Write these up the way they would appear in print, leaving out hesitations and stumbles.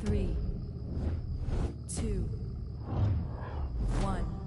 3, 2, 1.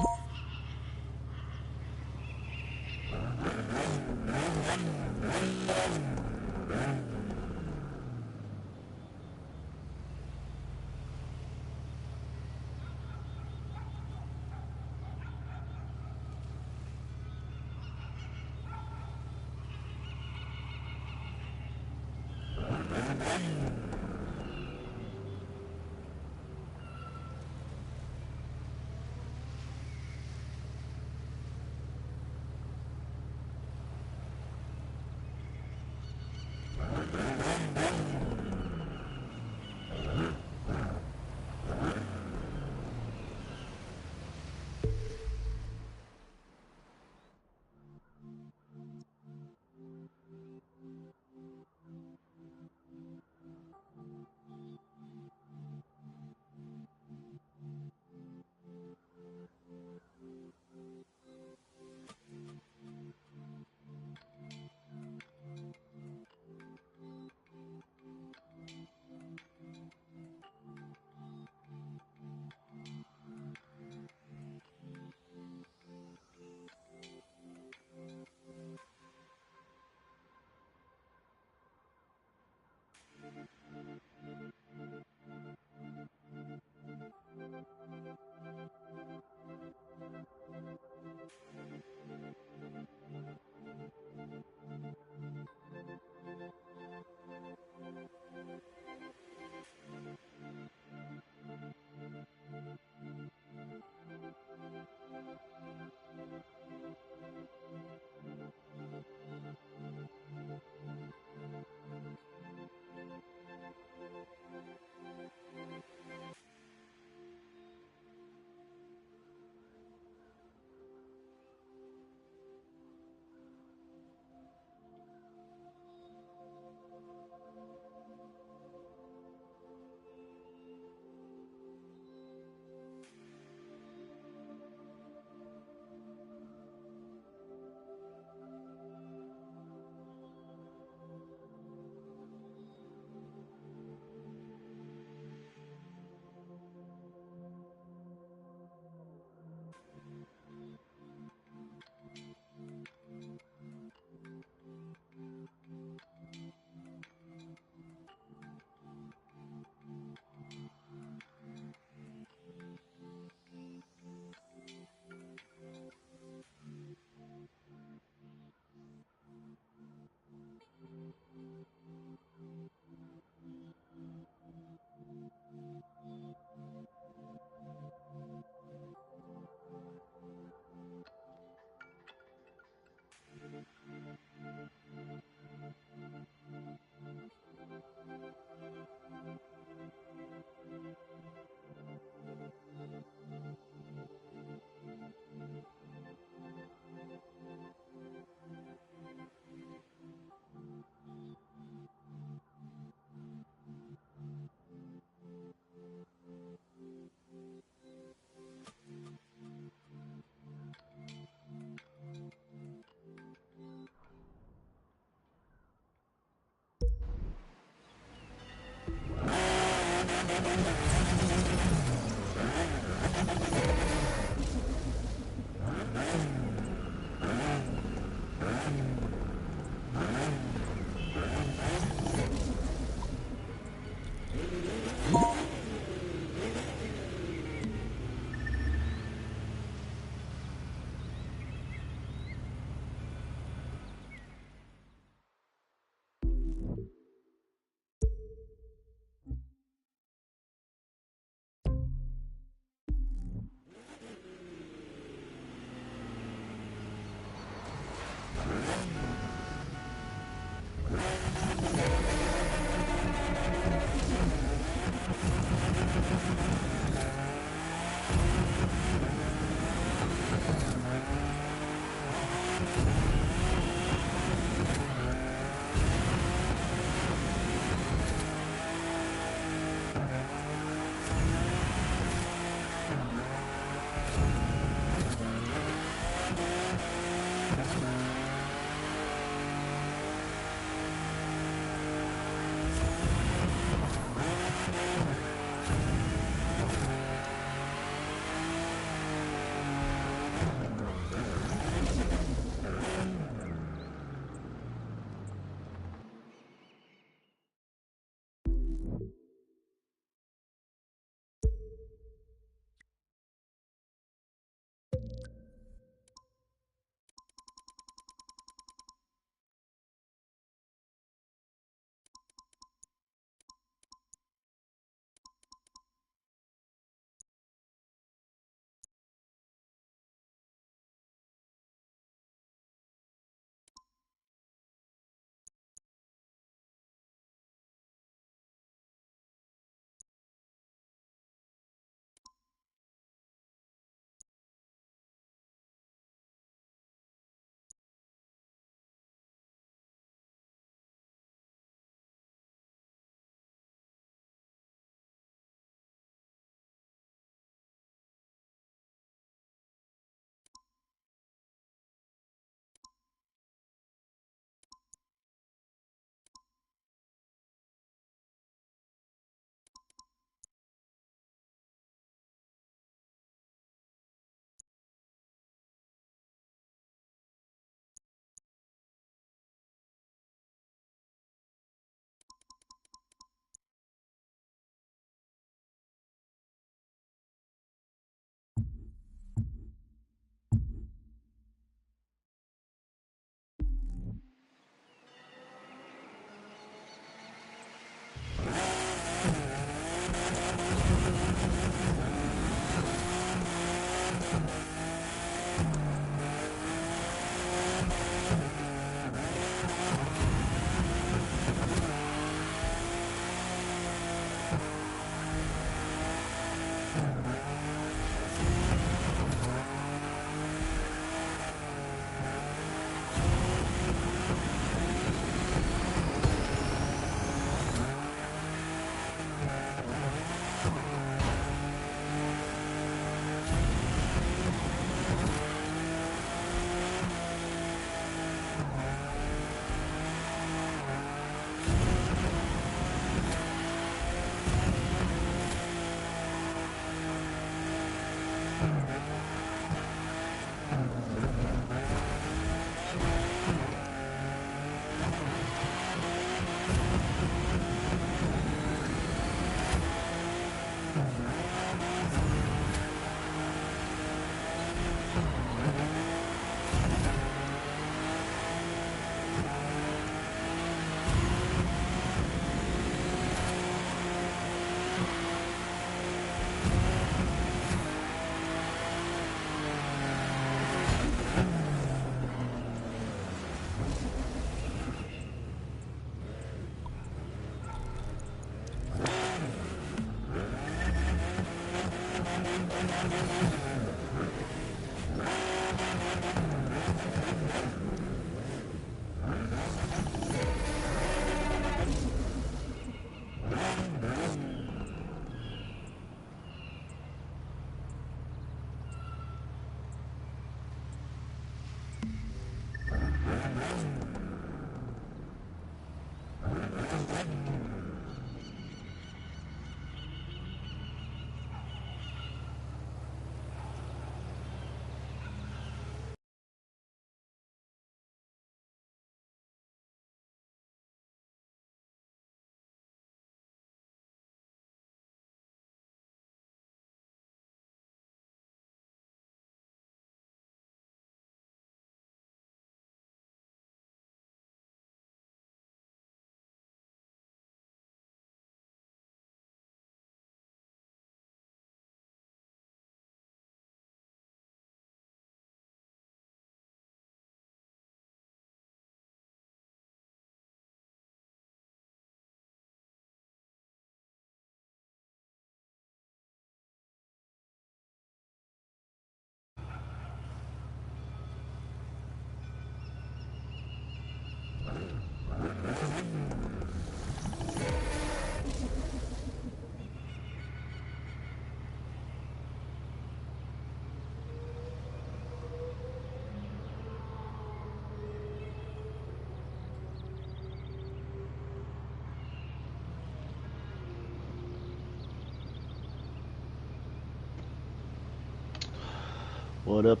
What up?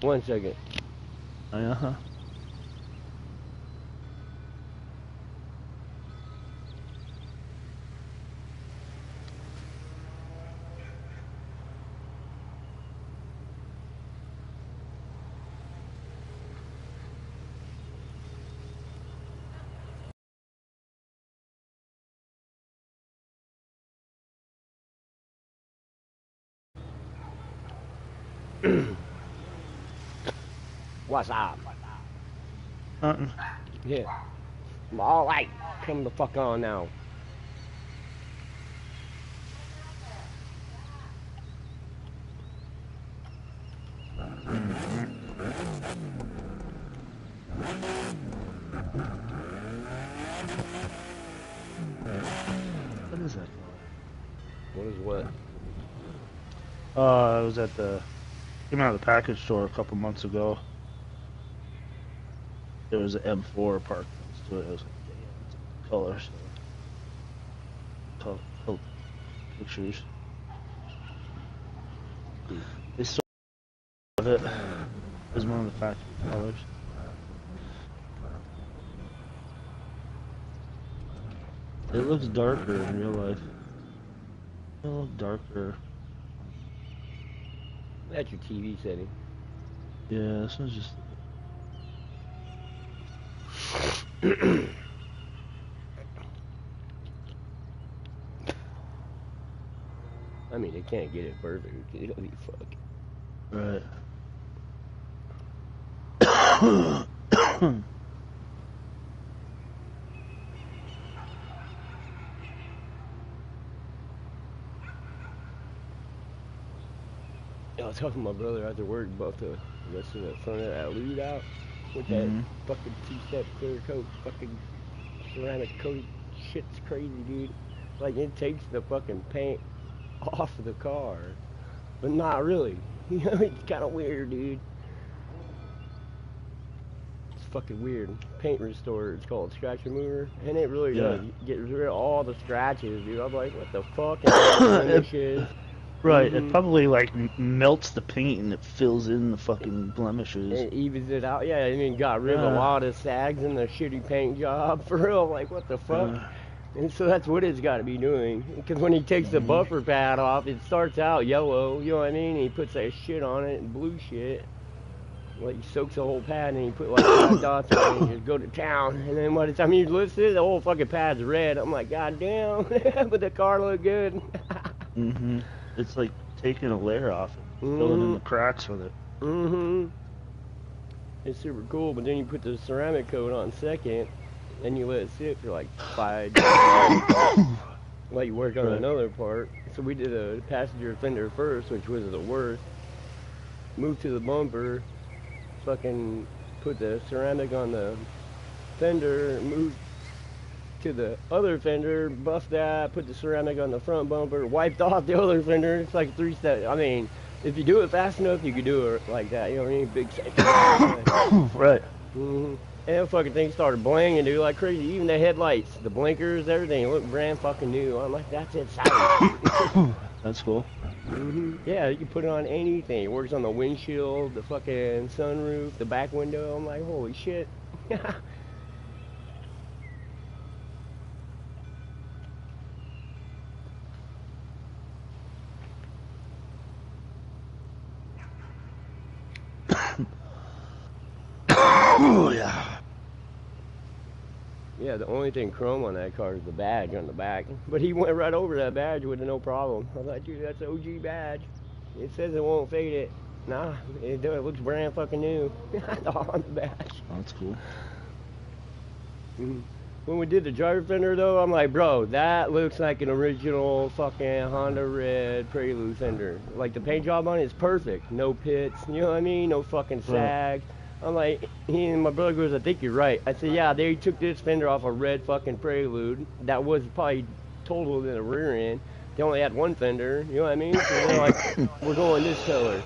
1 second. Uh-huh. What's up? Nothing. Yeah. All right. Come the fuck on now. What is that? What is what? I was at the came out of the package store a couple months ago. There was an M4 parked next to it. I was like, damn, it's a color. So, color pictures. They sold it as one of the factory colors. It looks darker in real life. It looks darker. That's your TV setting. Yeah, this one's just. I mean, they can't get it perfect. It'll be fuck. Right. I was talking to my brother after work about the rest of the front of that loot out with that fucking two-step clear coat, fucking ceramic coat. Shit's crazy, dude. Like, it takes the fucking paint off of the car, but not really. You know, it's kind of weird, dude. It's fucking weird. Paint restorer, it's called scratch remover, and it really does get rid of all the scratches, dude. I'm like, what the fuck? Blemishes. Right, it probably like melts the paint and it fills in the fucking blemishes. It evens it out, yeah. I mean, got rid of a lot of sags in the shitty paint job. For real, like, what the fuck? And so that's what it's got to be doing. Because when he takes the buffer pad off, it starts out yellow, you know what I mean? And he puts that shit on it, and blue shit. Like, he soaks the whole pad, and he put like 5 dots on it, and just go to town. And then by the time you list it, the whole fucking pad's red. I'm like, god damn, but the car looked good. It's like taking a layer off and filling in the cracks with it. It's super cool, but then you put the ceramic coat on second, and you let it sit for like 5 days. While you work on another part. So we did a passenger fender first, which was the worst. Moved to the bumper, fucking put the ceramic on the fender, moved to the other fender, buffed that, put the ceramic on the front bumper, wiped off the other fender. It's like 3 steps. I mean, if you do it fast enough, you could do it like that. You know what I mean? Big section. Right. And that fucking thing started blinging, dude, like crazy. Even the headlights, the blinkers, everything looked brand fucking new. I'm like, that's insane. That's cool. Yeah, you can put it on anything. It works on the windshield, the fucking sunroof, the back window. I'm like, holy shit. Oh, yeah. Yeah, the only thing chrome on that car is the badge on the back. But he went right over that badge with no problem. I was like, dude, that's an OG badge. It says it won't fade it. Nah, it looks brand fucking new on the badge. Oh, that's cool. When we did the driver fender, though, I'm like, bro, that looks like an original fucking Honda Red Prelude fender. Like, the paint job on it is perfect. No pits, you know what I mean? No fucking sag. I'm like, my brother goes, I think you're right. I said, yeah, they took this fender off a red fucking Prelude that was probably totaled in the rear end. They only had one fender, you know what I mean? So they're like, we're going this color.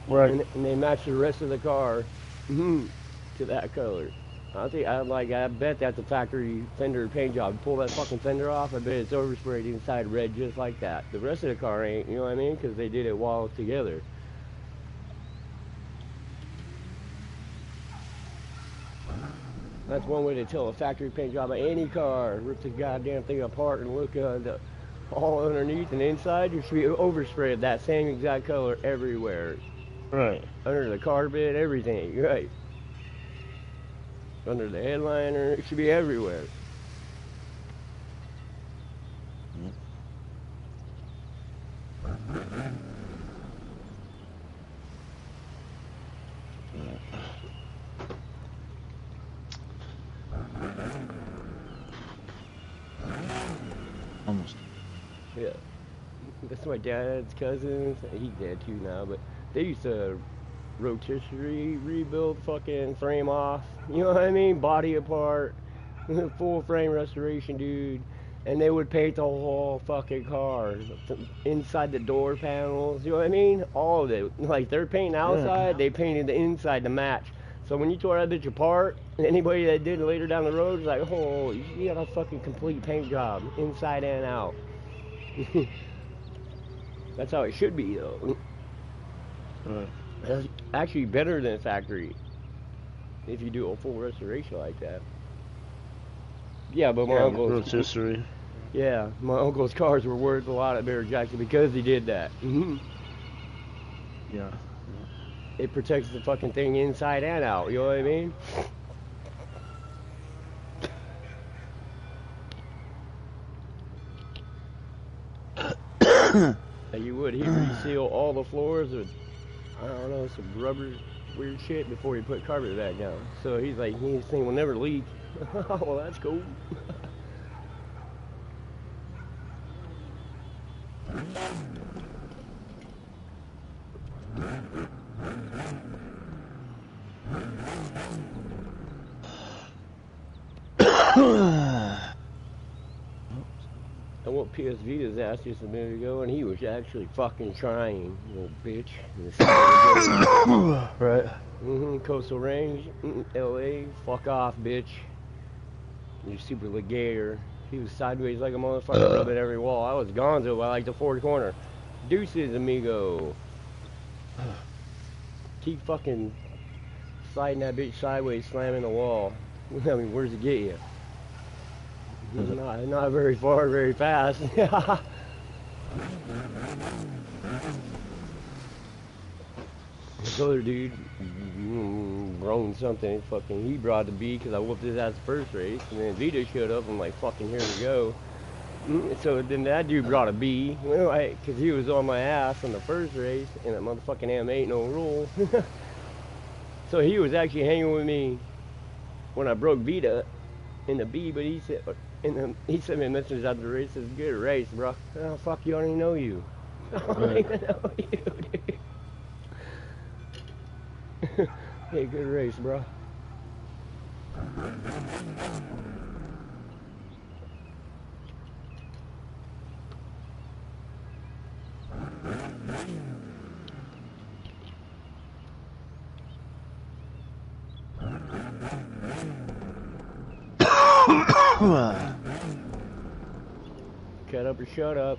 Right. And they matched the rest of the car to that color. I bet that's a factory fender paint job. Pull that fucking fender off, I bet it's oversprayed inside red just like that. The rest of the car ain't, you know what I mean? Because they did it while together. That's one way to tell a factory paint job of any car. Rip the goddamn thing apart and look all underneath and inside. You should be oversprayed that same exact color everywhere. Right. Under the carpet, everything, right. Under the headliner, it should be everywhere. Almost. Yeah. That's my dad's cousins. He's dead too now, but they used to rotisserie, rebuild fucking frame off. You know what I mean? Body apart. Full frame restoration, dude. And they would paint the whole fucking car. Inside the door panels. You know what I mean? All of it. Like they're painting outside, they painted the inside to match. So when you tore that bitch apart, anybody that did it later down the road was like, oh, you got a fucking complete paint job. Inside and out. That's how it should be, though. Right. That's actually better than factory if you do a full restoration like that. Yeah, but my uncle's rotisserie. Yeah, my uncle's cars were worth a lot at Bear Jackson because he did that. Yeah. It protects the fucking thing inside and out. You know what I mean? And you would. He'd reseal all the floors with, I don't know, some rubber weird shit before he put carpet back down. So he's like, this thing will never leak. Well, that's cool. I whooped PS Vita's ass just a minute ago, and he was actually fucking trying, little bitch. Right. Coastal Range, LA, fuck off, bitch. You super legator. He was sideways like a motherfucker, rubbing every wall. I was gonzo by like the fourth corner. Deuces, amigo. Keep fucking sliding that bitch sideways, slamming the wall. I mean, where's it get you? Not very far, very fast. This other dude, grown something, fucking, he brought the B because I whooped his ass the first race, and then Vito showed up, I'm like, fucking, here we go. So then that dude brought a B, because he was on my ass on the first race, and that motherfucking M ain't no rule. So he was actually hanging with me when I broke Vita in the B, but he said, he sent me a message after the race, says, good race, bro. Oh, fuck, you, I don't even know you. I don't even know you, dude. Hey, good race, bro. Cut up or shut up.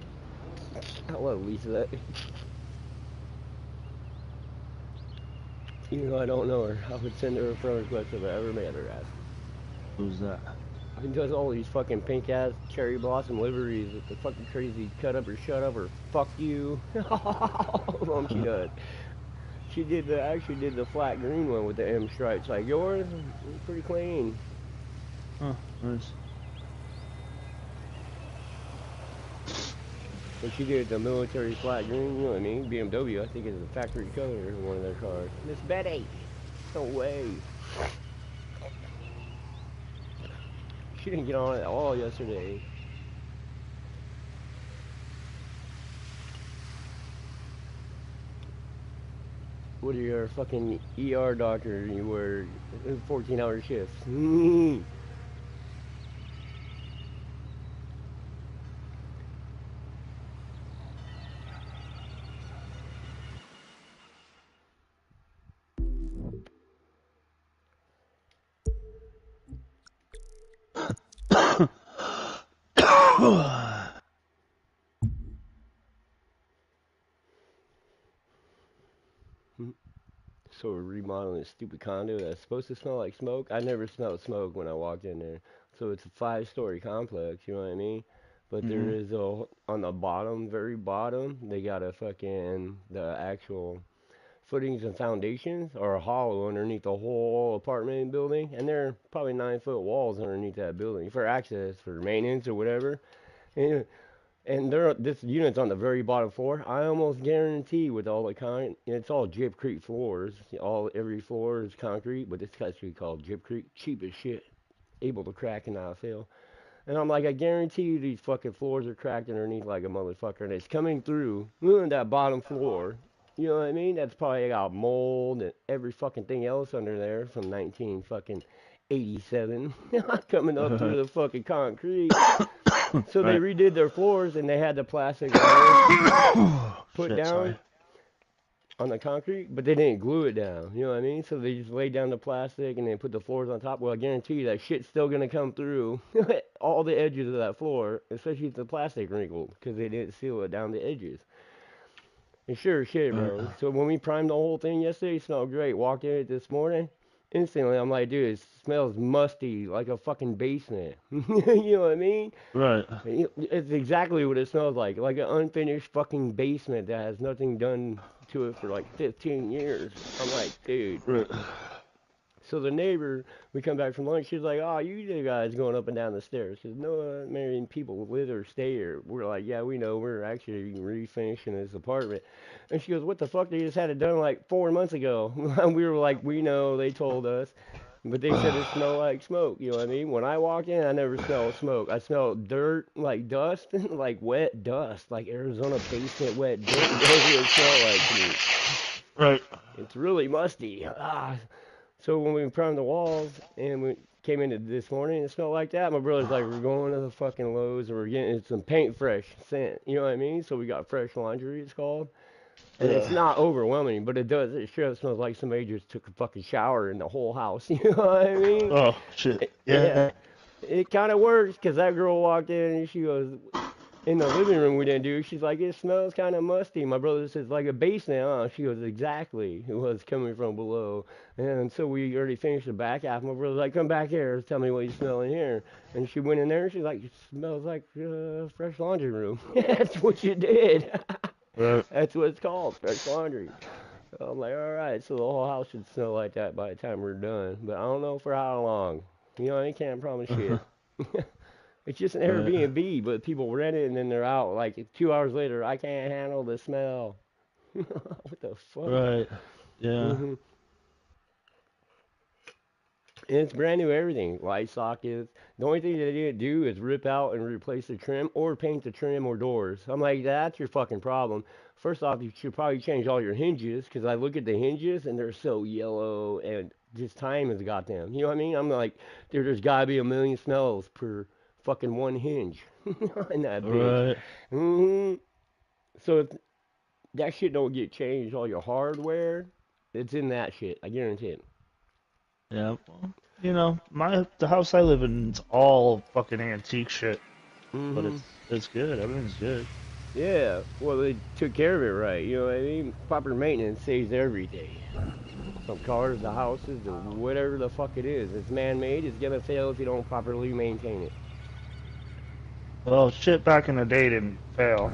I love Lisa. Even though I don't know her, I would send her a friend request if I ever met her ass. Who's that? He does all these fucking pink ass cherry blossom liveries with the fucking crazy cut up or shut up or fuck you. She does. She actually did the flat green one with the M stripes like yours. It's pretty clean. Oh, nice. But she did the military flat green, you know what I mean? BMW, I think, is the factory color in one of their cars. Miss Betty! No way. She didn't get on at all yesterday. What are your fucking ER doctor? You were 14-hour shifts. So we're remodeling this stupid condo that's supposed to smell like smoke. I never smelled smoke when I walked in there. So it's a 5-story complex, you know what I mean? But there is a, on the bottom, very bottom, they got a fucking, the actual footings and foundations are hollow underneath the whole apartment building. And they're probably 9-foot walls underneath that building for access, for maintenance or whatever. And this unit's on the very bottom floor. I almost guarantee with all the it's all Gypcrete floors. Every floor is concrete, but this actually called Gypcrete. Cheap as shit. Able to crack and not fail. And I'm like, I guarantee you these fucking floors are cracked underneath like a motherfucker. And it's coming through that bottom floor. You know what I mean? That's probably got mold and every fucking thing else under there from 1987 coming up through the fucking concrete. So they redid their floors and they had the plastic put down on the concrete, but they didn't glue it down. You know what I mean? So they just laid down the plastic and they put the floors on top. Well, I guarantee you that shit's still gonna come through all the edges of that floor, especially if the plastic wrinkled, because they didn't seal it down the edges. And sure shit, bro. So when we primed the whole thing yesterday, it smelled great. Walked in it this morning. Instantly, I'm like, dude, it smells musty, like a fucking basement. You know what I mean? Right. It's exactly what it smells like an unfinished fucking basement that has nothing done to it for like 15 years. I'm like, dude. Right. So the neighbor, we come back from lunch, she's like, oh, you the guys going up and down the stairs. She says, no, marrying people live or stay here. We're like, yeah, we know, we're actually refinishing this apartment. And she goes, what the fuck, they just had it done like 4 months ago. And we were like, we know, they told us. But they said it smelled like smoke, you know what I mean? When I walk in, I never smell smoke. I smell dirt, like dust, like wet dust, like Arizona basement wet dirt. That's what it smelled like to me. Right. It's really musty. So when we primed the walls and we came into this morning, it smelled like that. My brother's like, we're going to the fucking Lowe's and we're getting some paint fresh scent. You know what I mean? So we got fresh laundry, it's called. And it's not overwhelming, but it does. It sure smells like somebody just took a fucking shower in the whole house. You know what I mean? Oh, shit. Yeah. It kind of works because that girl walked in and she goes, in the living room we didn't do, she's like, it smells kind of musty. My brother says, like a basement, huh? She goes, exactly. It was coming from below. And so we already finished the back half. My brother's like, come back here, tell me what you smell in here. And she went in there and she's like, it smells like fresh laundry room. That's what you did. Right. That's what it's called, fresh laundry. So I'm like, all right, so the whole house should smell like that by the time we're done. But I don't know for how long. You know, I can't promise shit. It's just an Airbnb, but people rent it and then they're out. Like 2 hours later, I can't handle the smell. What the fuck? Right. Yeah. Mm-hmm. And it's brand new everything. Light sockets. The only thing they didn't do is rip out and replace the trim or paint the trim or doors. I'm like, that's your fucking problem. First off, you should probably change all your hinges because I look at the hinges and they're so yellow and just time has got them. You know what I mean? I'm like, there's got to be a million smells per fucking one hinge in that bitch. Right. Mm-hmm. So if that shit don't get changed, all your hardware, it's in that shit. I guarantee it. Yeah. Well, you know, the house I live in is all fucking antique shit, but it's good. Everything's good. Yeah. Well, they took care of it right. You know what I mean? Proper maintenance saves everything. From cars, the houses, to whatever the fuck it is. It's man-made. It's gonna fail if you don't properly maintain it. Well, shit back in the day didn't fail.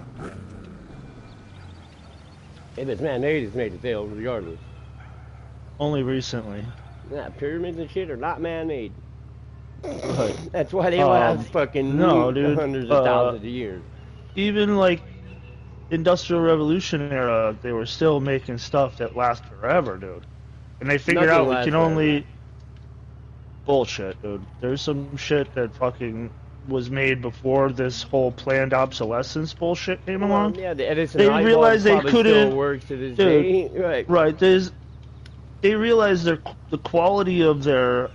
If it's man-made, it's made to fail regardless. Only recently. Yeah, pyramids and shit are not man-made. Right. That's why they last fucking hundreds of thousands of years. Even like Industrial Revolution era, they were still making stuff that lasts forever, dude. And they figured out we can only bullshit, dude. There's some shit that fucking was made before this whole planned obsolescence bullshit came along. Yeah, the Edison they realized they couldn't still works to this day. Right. Right. they realized the quality of their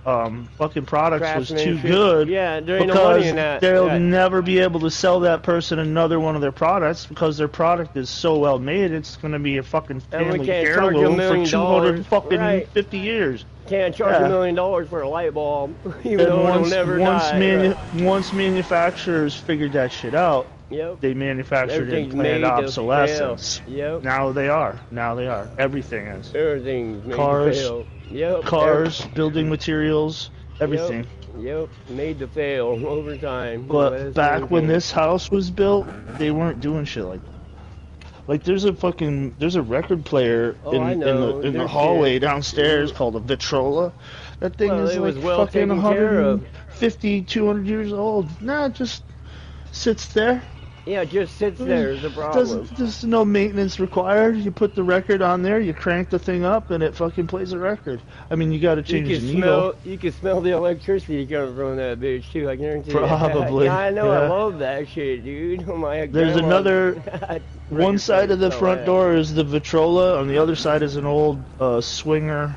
fucking products was too good. Yeah, there ain't no money in that. They'll never be able to sell that person another one of their products because their product is so well made. It's gonna be a fucking family heirloom for 200 fucking 50 years. Can't charge $1 million for a light bulb, even though it'll never die. Once manufacturers figured that shit out, they manufactured in planned obsolescence. Now they are. Everything is. Everything's made cars, to fail. Cars, building materials, everything. Made to fail over time. But back when this house was built, they weren't doing shit like that. Like there's a record player in the hallway downstairs called a Vitrola. That thing is like fucking 150, 200 years old. Nah, it just sits there. Yeah, it just sits there is the problem. There's no maintenance required. You put the record on there, you crank the thing up, and it fucking plays a record. I mean, you got to change the needle. You can smell the electricity coming from that bitch too. I guarantee. Probably. Yeah, I know. I love that shit, dude. Oh my God. There's another. One side of the front door is the Vitrola. On the other side is an old Swinger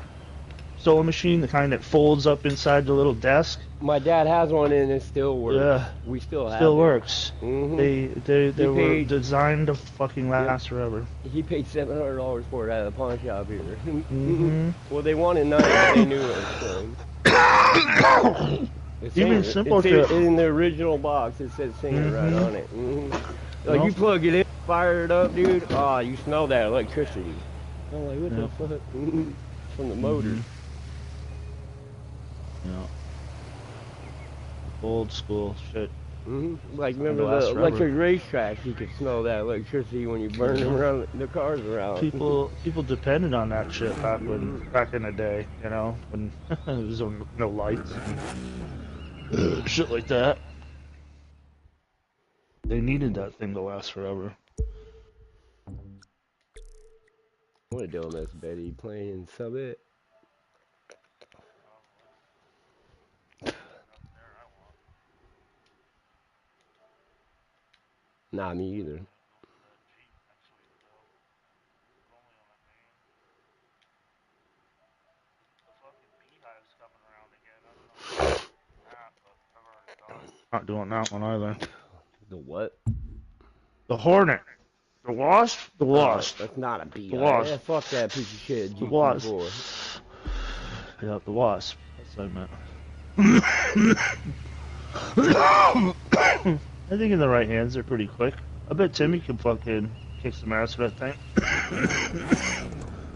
sewing machine, the kind that folds up inside the little desk. My dad has one and it still works. Yeah, we still have still it. Works. They were designed to fucking last forever. He paid $700 for it at a pawn shop here. Well, they wanted 9, but they knew it was coming. Even simple shit. In the original box, it says Singer right on it. Like you plug it in, fire it up, dude. Ah, you smell that electricity. I'm like, what the fuck? From the motor. Yeah. Old school shit. Like remember the electric racetracks? You could smell that electricity when you burn them around the cars around. People depended on that shit back in the day, you know, when there was no lights and shit like that. They needed that thing to last forever. What a dope miss Betty playing sub it. Nah, me either. Not doing that one either. The what? The Hornet. The Wasp? The Wasp. That's not a bee. The Wasp. Yeah, fuck that piece of shit. The Wasp. Yeah, the Wasp. That's what I meant. I think in the right hands they're pretty quick. I bet Timmy can fucking kick some ass with that thing.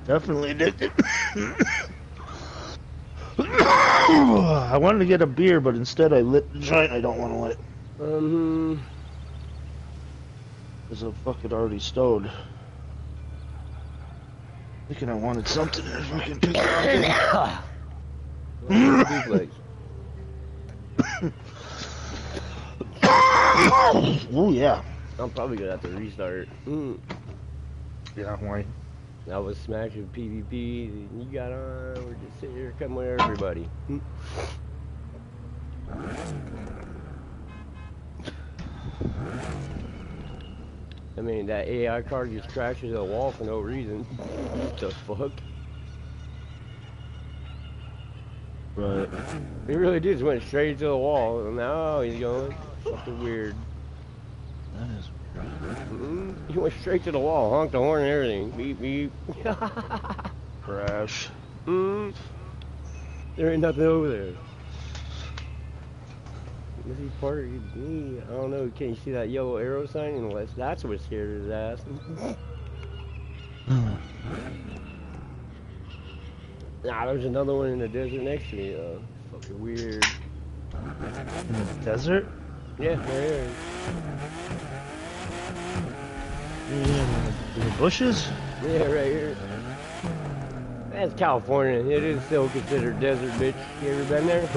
Definitely addicted. I wanted to get a beer, but instead I lit the joint I don't want to lit. Because I'm fucking already stoned. Thinking I wanted something to fucking pick up. Oh yeah. I'm probably gonna have to restart. Yeah, why? I was smashing PvP, and you got on, we're just sitting here coming with everybody. I mean, that AI card just crashes a wall for no reason. What the fuck? Right. He really did, just went straight to the wall, and now he's going. Something weird. That is weird. He went straight to the wall, honked the horn and everything. Beep, beep. Crash. There ain't nothing over there. Is he part of me? I don't know. Can you see that yellow arrow sign? Unless that's what scared his ass. Nah, there's another one in the desert next to me, though. Fucking weird. In the desert? Yeah, right here. In the bushes? Yeah, right here. That's California. It is still considered desert, bitch. You ever been there?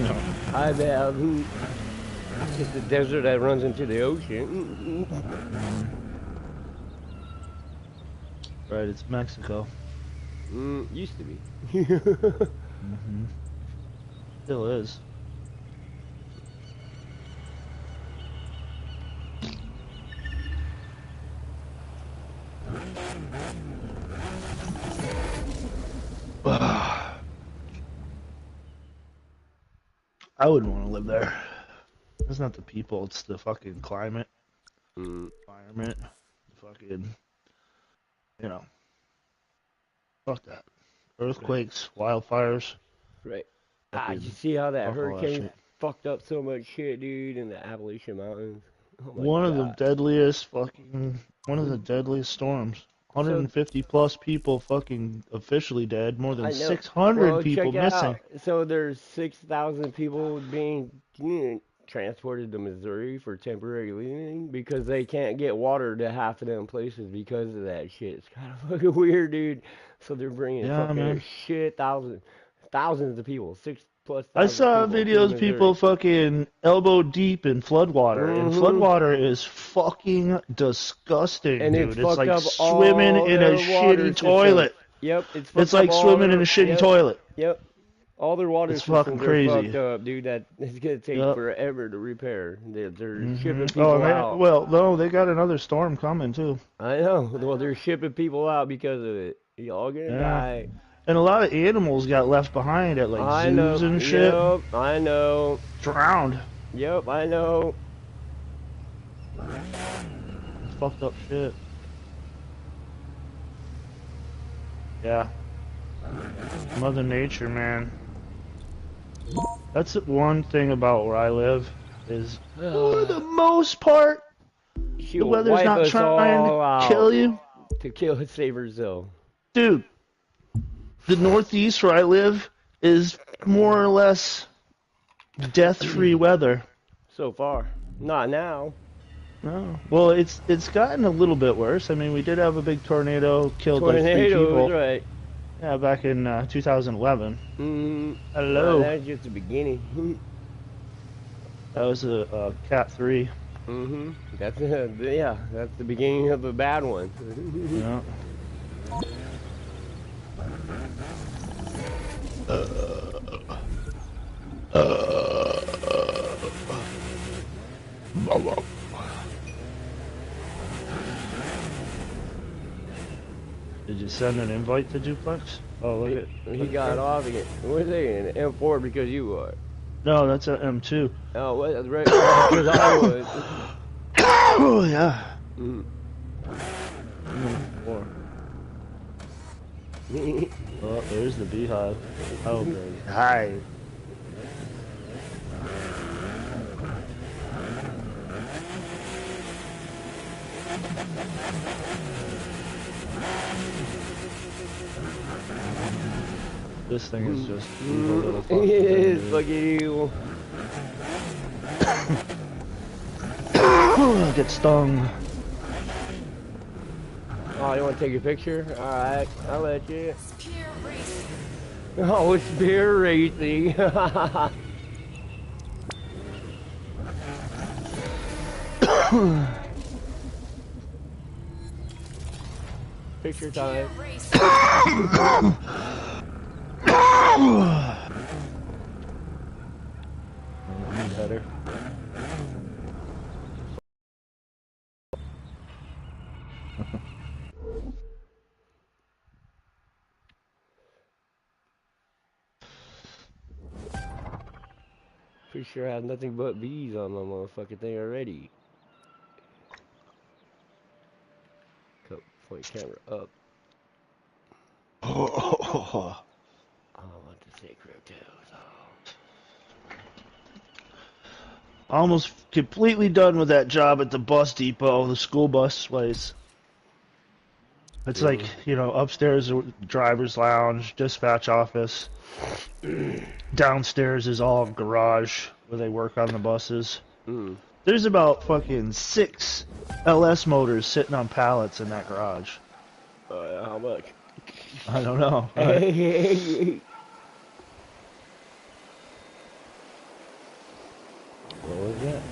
No. I have. It's just a desert that runs into the ocean. Right, it's Mexico. Used to be. Still is. I wouldn't want to live there. It's not the people, it's the fucking climate, environment, the fucking, you know, fuck that. Earthquakes, wildfires. Right. Fucking You see how that fuck all that hurricane shit. fucked up so much shit, dude, in the Appalachian Mountains? Oh my One of the God. deadliest storms. So 150 plus people fucking officially dead, more than I know. 600 Well, people check it missing. out. So there's 6,000 people being transported to Missouri for temporary living because they can't get water to half of them places because of that shit. It's kind of fucking weird, dude. So they're bringing Yeah, fucking man. thousands of people, six plus I thousand saw people to videos of people Missouri. fucking elbow deep in floodwater, and Mm-hmm. floodwater is fucking disgusting, And it's dude. It's fucked like up swimming all in a their water shitty systems. toilet. Yep, it's It's fucked up like all swimming in a their. shitty Yep, toilet. yep. All their water It's fucking systems are crazy. fucked up, dude. That it's gonna take Yep. forever to repair. They're shipping Oh, people out. well, no, they got another storm coming too. I know. Well, they're shipping people out because of it. Y'all gonna Yeah. die. And a lot of animals got left behind at like I know. zoos and shit. Yep. I know. Drowned. Yep. I know. Fucked up shit. Yeah. Mother Nature, man. That's the one thing about where I live is, for the most part, the She'll weather's wipe not us trying all to out kill you. to kill save herself. Dude, the Northeast where I live is more or less death-free weather. So far, not now. No. Well, it's gotten a little bit worse. I mean, we did have a big tornado, killed like 3 people. Right. Yeah, back in 2011. Hello. Well, that's just the beginning. That was a Cat 3. That's yeah. That's the beginning of a bad one. Yeah. Did you send an invite to Duplex? Oh, look at. He got off again. What's he in M4 because you are? No, that's an M2. Oh, what? That's right. Because I was. Oh yeah. Oh, there's the beehive. Oh, baby. Hi. This thing is just evil little fucking It is thing, fucking evil. Get stung. Oh, you want to take a picture? Alright, I'll let you. Oh, it's beer racing. Picture time. Better. Pretty sure I have nothing but bees on my motherfucking thing already. Point camera up. Oh, I want to say crypto. almost completely done with that job at the bus depot, the school bus place. It's like, you know, upstairs driver's lounge, dispatch office. Downstairs is all garage where they work on the buses. There's about fucking 6 LS motors sitting on pallets in that garage. How much? I don't know. What was that?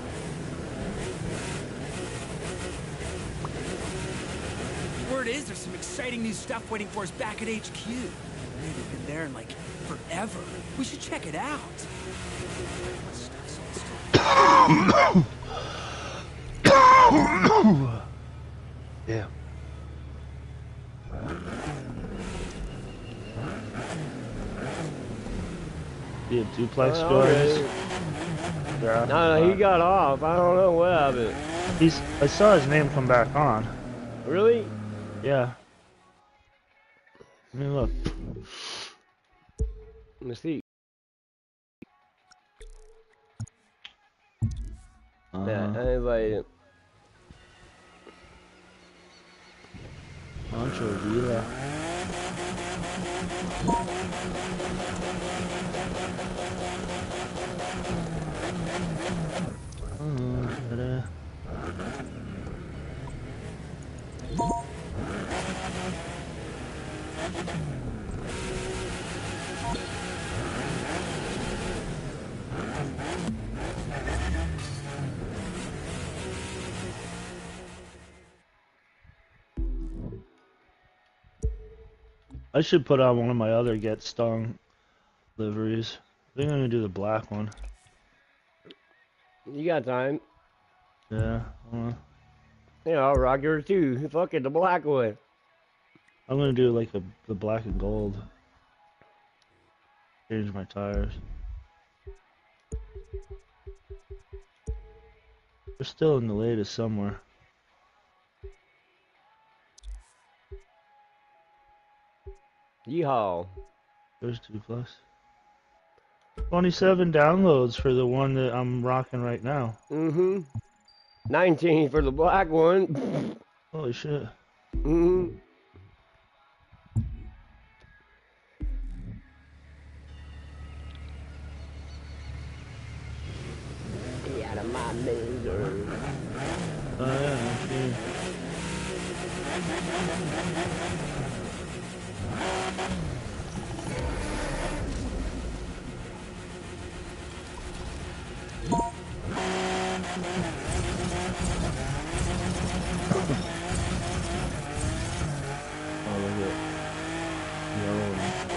Word is there's some exciting new stuff waiting for us back at HQ. We haven't been there in like forever. We should check it out. Yeah. Be a duplex, guys. Yeah. No, he got off. I don't know what happened. I saw his name come back on. Really? Yeah. Let me look. Let me see. Yeah, I invited him. Pancho Villa. I should put on one of my other Get Stung liveries. I think I'm gonna do the black one. You got time. Yeah. Yeah, I'll rock yours too. Fuck it, the black one. I'm gonna do like the black and gold. Change my tires. They're still in the latest somewhere. Yeehaw. There's 2+. 27 downloads for the one that I'm rocking right now. 19 for the black one. Holy shit. Get out of my misery. Oh yeah, okay.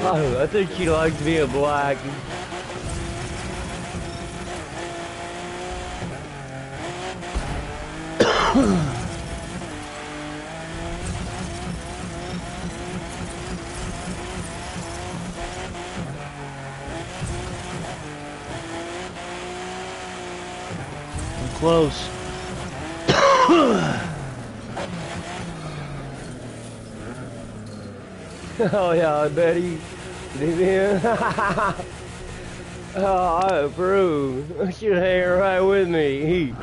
Oh, I think she likes being black. I'm close. Oh yeah, I bet he did him. Oh, I approve. She hang right with me.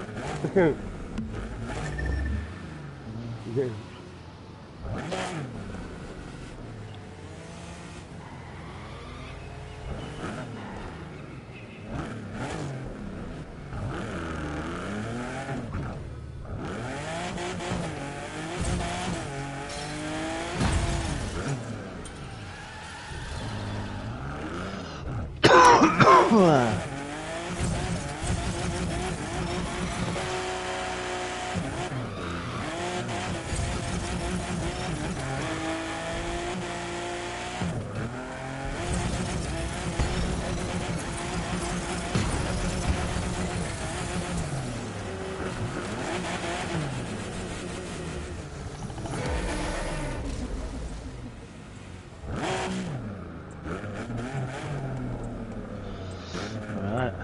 Alright.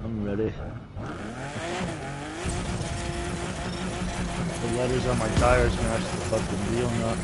I'm ready. The letters on my tires match the fucking wheel nut.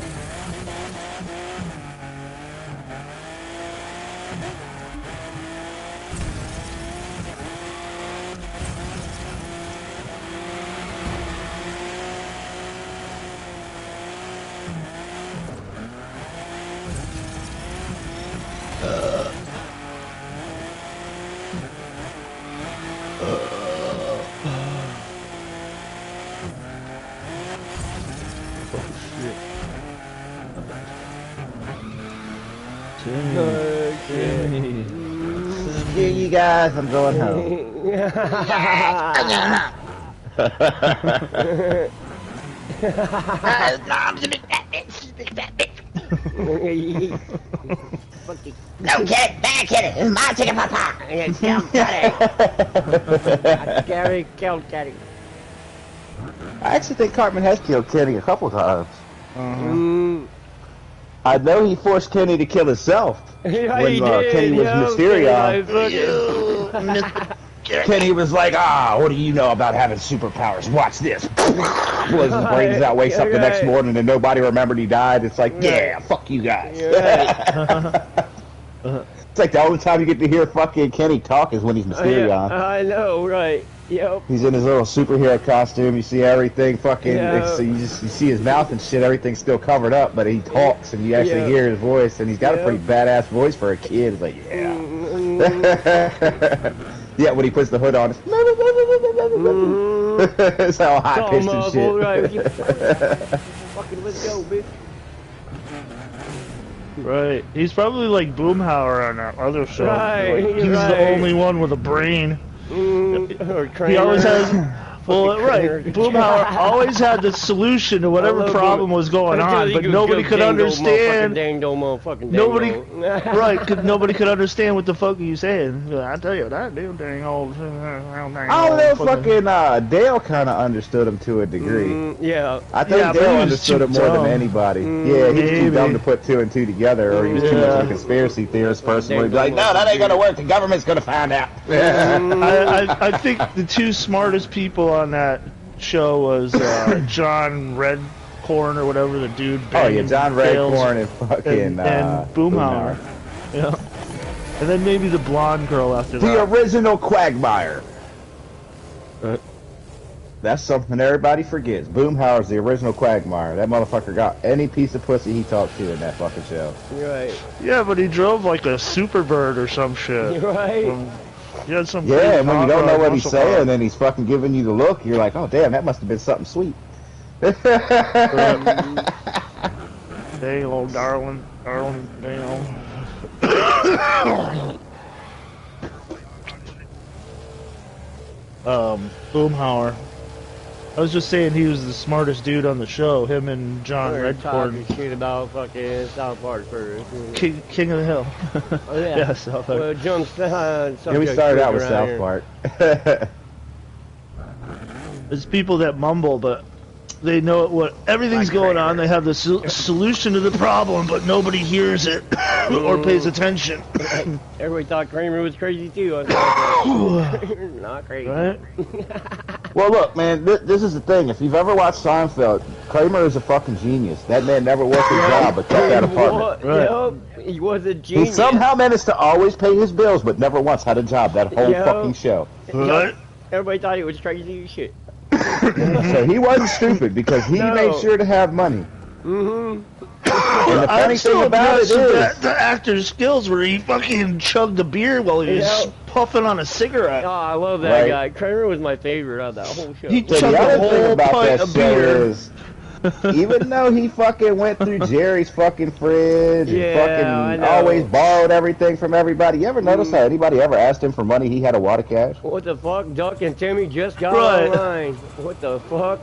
Screw you guys, I'm going home. No, get it back, get it. It's my chicken, Papa. It's Gary killed Kenny. I actually think Cartman has killed Kenny a couple times. I know he forced Kenny to kill himself Yeah, when he did, Kenny was Mysterion. Kenny was like, what do you know about having superpowers? Watch this. Blows his brains out, wakes up the next morning, and nobody remembered he died. It's like, yeah, fuck you guys. It's like the only time you get to hear fucking Kenny talk is when he's Mysterion. I know, right. Yep. He's in his little superhero costume. You see everything fucking. So you see his mouth and shit. Everything's still covered up, but he talks and you actually hear his voice. And he's got a pretty badass voice for a kid. It's like, yeah. Yeah, when he puts the hood on, it's all high pitched and shit. Right. Fucking let's go, bitch. Right. He's probably like Boomhauer on that other show. Right. Like, he's the only one with a brain. Or he always has. Well, right. Boomhauer always had the solution to whatever problem was going on, but nobody could understand. Nobody, right? Nobody could understand what the fuck are you saying. I tell you, that damn dang old. I don't know, fucking Dale kind of understood him to a degree. Yeah. I think Dale understood it more than anybody. Yeah, he was too dumb to put 2 and 2 together, or he was too much of a conspiracy theorist person. Where he'd be like, no, that ain't gonna work. The government's gonna find out. I think the 2 smartest people on that show was John Redcorn or whatever, the dude. Oh yeah, John Redcorn and fucking and Boomhauer. Yeah, and then maybe the blonde girl after that. The original Quagmire. That's something everybody forgets. Boomhauer's the original Quagmire. That motherfucker got any piece of pussy he talked to in that fucking show. Right. Yeah, but he drove like a Superbird or some shit. Right. And when you don't know what he's saying and he's fucking giving you the look, you're like, oh damn, that must have been something sweet. Dang old darling, dang old. Boomhauer. I was just saying he was the smartest dude on the show. Him and John Redcorn. Shit about fucking South Park first. King of the Hill. Oh yeah. Yeah, South Park. Well, John, yeah, we started out with South Park. There's people that mumble, but they know what everything's going on. They have the solution to the problem, but nobody hears it or pays attention. Everybody thought Kramer was crazy too. I thought not crazy. Right? Well, look, man, this is the thing. If you've ever watched Seinfeld, Kramer is a fucking genius. That man never worked a job but kept that apartment. Right. Yep, he was a genius. He somehow managed to always pay his bills, but never once had a job that whole fucking show. Right? Everybody thought he was crazy as shit. So he wasn't stupid because he made sure to have money. And the funny thing about it is the actor's skills where he fucking chugged a beer while he was puffing on a cigarette. Oh, I love that guy. Kramer was my favorite out of that whole show. He chugged a whole pint of beer. Is, even though he fucking went through Jerry's fucking fridge and fucking always borrowed everything from everybody, you ever notice how anybody ever asked him for money, he had a water cash? What the fuck? Duck and Timmy just got online. What the fuck?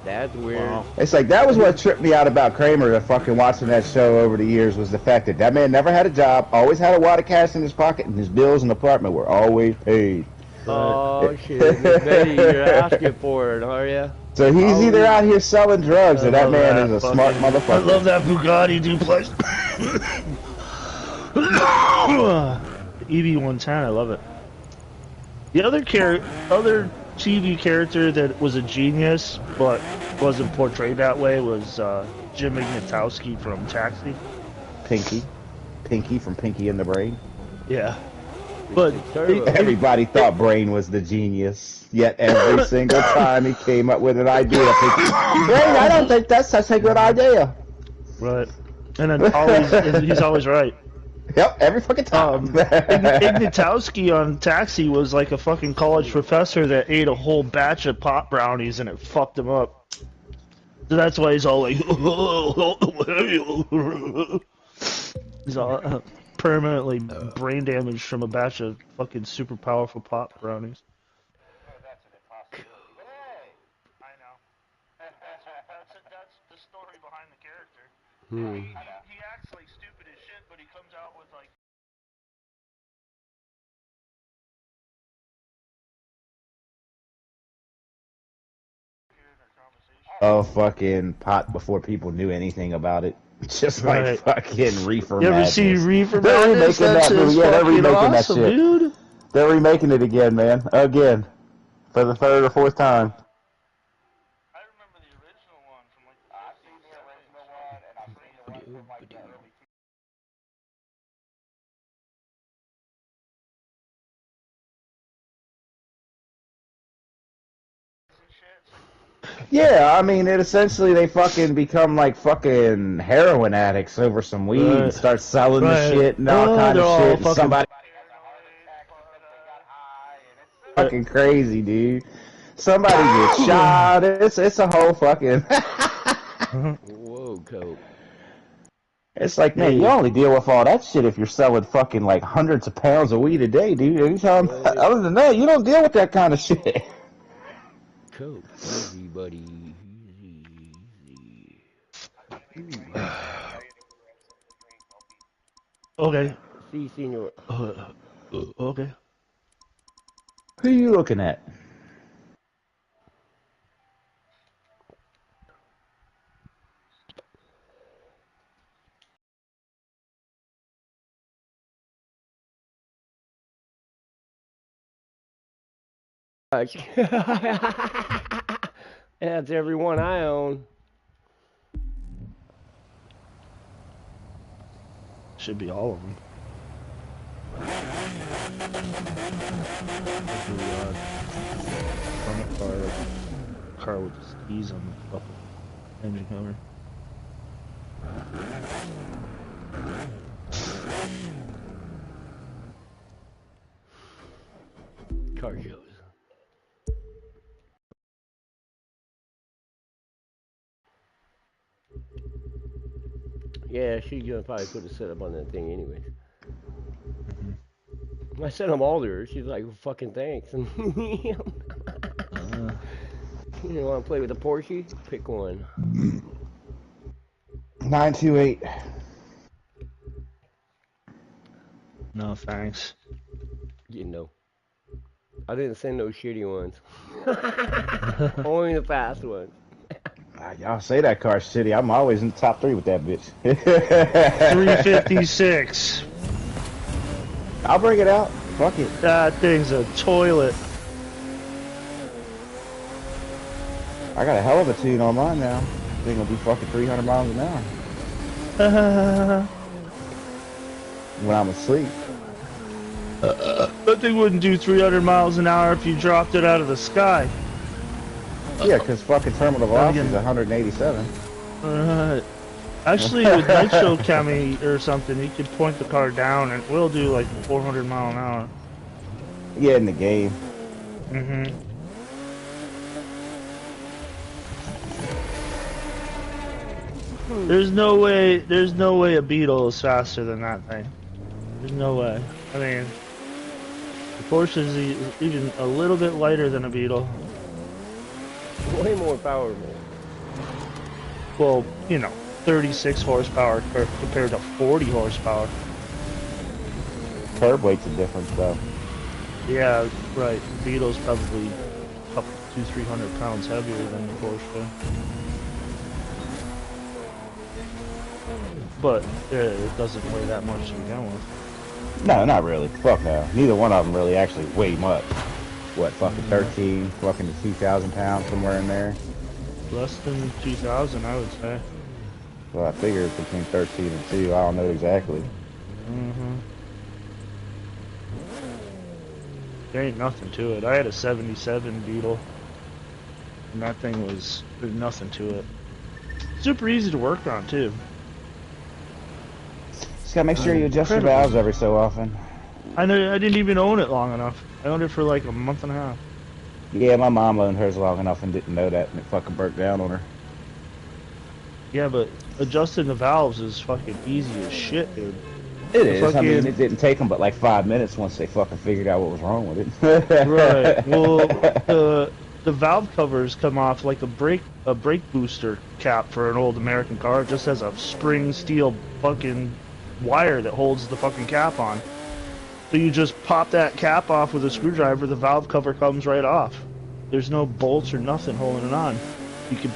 That's weird. Wow. It's like, that was what tripped me out about Kramer, fucking watching that show over the years, was the fact that man never had a job, always had a wad of cash in his pocket, and his bills and apartment were always paid. Oh, shit. Betty, you're asking for it, are you? So he's either out here selling drugs, or that man is a smart motherfucker. I love that Bugatti duplex. EV110, I love it. The other TV character that was a genius, but wasn't portrayed that way, was Jim Ignatowski from Taxi. Pinky from Pinky and the Brain. Yeah. But everybody thought Brain was the genius, yet every single time he came up with an idea, Brain, I don't think that's such a good idea. Right. And then he's always right. Yep, every fucking time. Ignatowski on Taxi was like a fucking college professor that ate a whole batch of pop brownies and it fucked him up. So that's why he's all like, he's all permanently brain damaged from a batch of fucking super powerful pop brownies. I know. That's the story behind the character. He acts like stupid as shit, but he comes out with like. Oh, fucking pot before people knew anything about it. Just like fucking Reefer You ever Madness. see Reefer They're Madness? remaking that movie. Yeah, they're remaking awesome, that shit. Dude. They're remaking it again, man. Again. For the third or fourth time. I remember the original one from like the 50s. I've seen the original one, and I've seen the one from like the early. Yeah, I mean, it essentially they fucking become like fucking heroin addicts over some weed and start selling the shit and all kind of shit. And somebody fucking crazy, dude. Somebody gets shot. It's a whole fucking. Whoa, Cope. It's like, man, you only deal with all that shit if you're selling fucking like hundreds of pounds of weed a day, dude. Anytime, other than that, you don't deal with that kind of shit. Cope, easy, buddy. Easy. Okay. See, senor. Okay. Who are you looking at? That's every one I own. Should be all of them. Car with the skis on the upper engine cover. Car shows. Yeah, she's gonna probably put a setup on that thing anyways. I sent them all to her. She's like, fucking thanks. You want to play with a Porsche? Pick one. 928. No thanks. You know. I didn't send those shitty ones. Only the fast ones. Y'all say that car's shitty. I'm always in the top 3 with that bitch. 356. I'll bring it out. Fuck it. That thing's a toilet. I got a hell of a tune on mine now. Thing will do fucking 300 miles an hour. When I'm asleep. That thing wouldn't do 300 miles an hour if you dropped it out of the sky. Yeah, because fucking terminal velocity is 187. Actually, with nitro chemi or something, you could point the car down and it will do like 400 mile an hour. Yeah, in the game. There's no way a Beetle is faster than that thing. There's no way. I mean, the Porsche is even a little bit lighter than a Beetle. Way more power, man. Well, you know, 36 horsepower compared to 40 horsepower. Curb weight's a difference, though. Yeah, right. The Beetle's probably a couple, 200-300 pounds heavier than the Porsche. But it doesn't weigh that much to begin with. No, not really. Fuck no. Neither one of them really actually weigh much. What, fucking 13, fucking to 2,000 pounds, somewhere in there? Less than 2,000, I would say. Well, I figure it's between 13 and 2. I don't know exactly. There ain't nothing to it. I had a 77 Beetle, and that thing was, there's nothing to it. Super easy to work on, too. Just gotta make sure you adjust your valves every so often. I didn't even own it long enough. I owned it for like a month and a half. Yeah, my mom owned hers long enough and didn't know that, and it fucking broke down on her. Yeah, but adjusting the valves is fucking easy as shit, dude. It is. I mean, it didn't take them but like 5 minutes once they fucking figured out what was wrong with it. Right. Well, the valve covers come off like a brake booster cap for an old American car. It just has a spring steel fucking wire that holds the fucking cap on. So you just pop that cap off with a screwdriver, the valve cover comes right off. There's no bolts or nothing holding it on. You could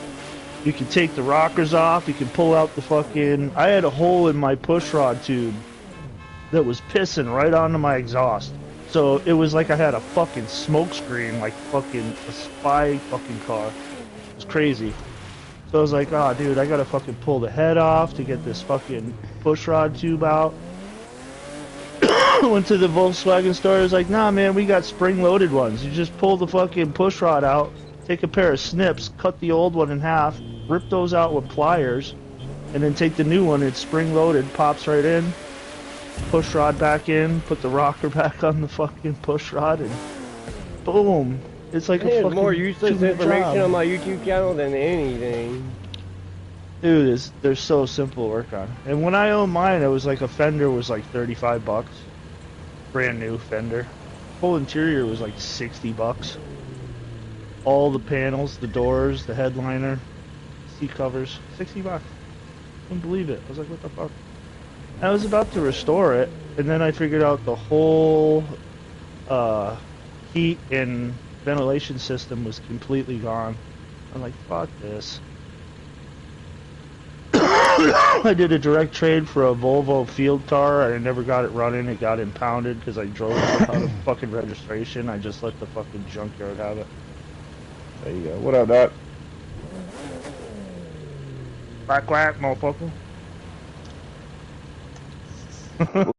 You can take the rockers off. You can pull out the fucking... I had a hole in my push rod tube that was pissing right onto my exhaust. So it was like I had a fucking smoke screen, like fucking a spy fucking car. It was crazy. So I was like, oh dude, I gotta fucking pull the head off to get this fucking push rod tube out. Went to the Volkswagen store. I was like, nah man, we got spring-loaded ones. You just pull the fucking push rod out, take a pair of snips, cut the old one in half, rip those out with pliers, and then take the new one. It's spring-loaded, pops right in. Push rod back in, put the rocker back on the fucking push rod, and boom. It's like a fucking more useless information job on my YouTube channel than anything. Dude, they're so simple to work on. And when I owned mine, it was like a fender was like 35 bucks. Brand new fender. Whole interior was like 60 bucks. All the panels, the doors, the headliner, seat covers, 60 bucks. Couldn't believe it. I was like, what the fuck? I was about to restore it, and then I figured out the whole heat and ventilation system was completely gone. I'm like, fuck this. I did a direct trade for a Volvo field car. I never got it running. It got impounded because I drove it without a fucking registration. I just let the fucking junkyard have it. There you go. What up, Doc? Quack quack, motherfucker. What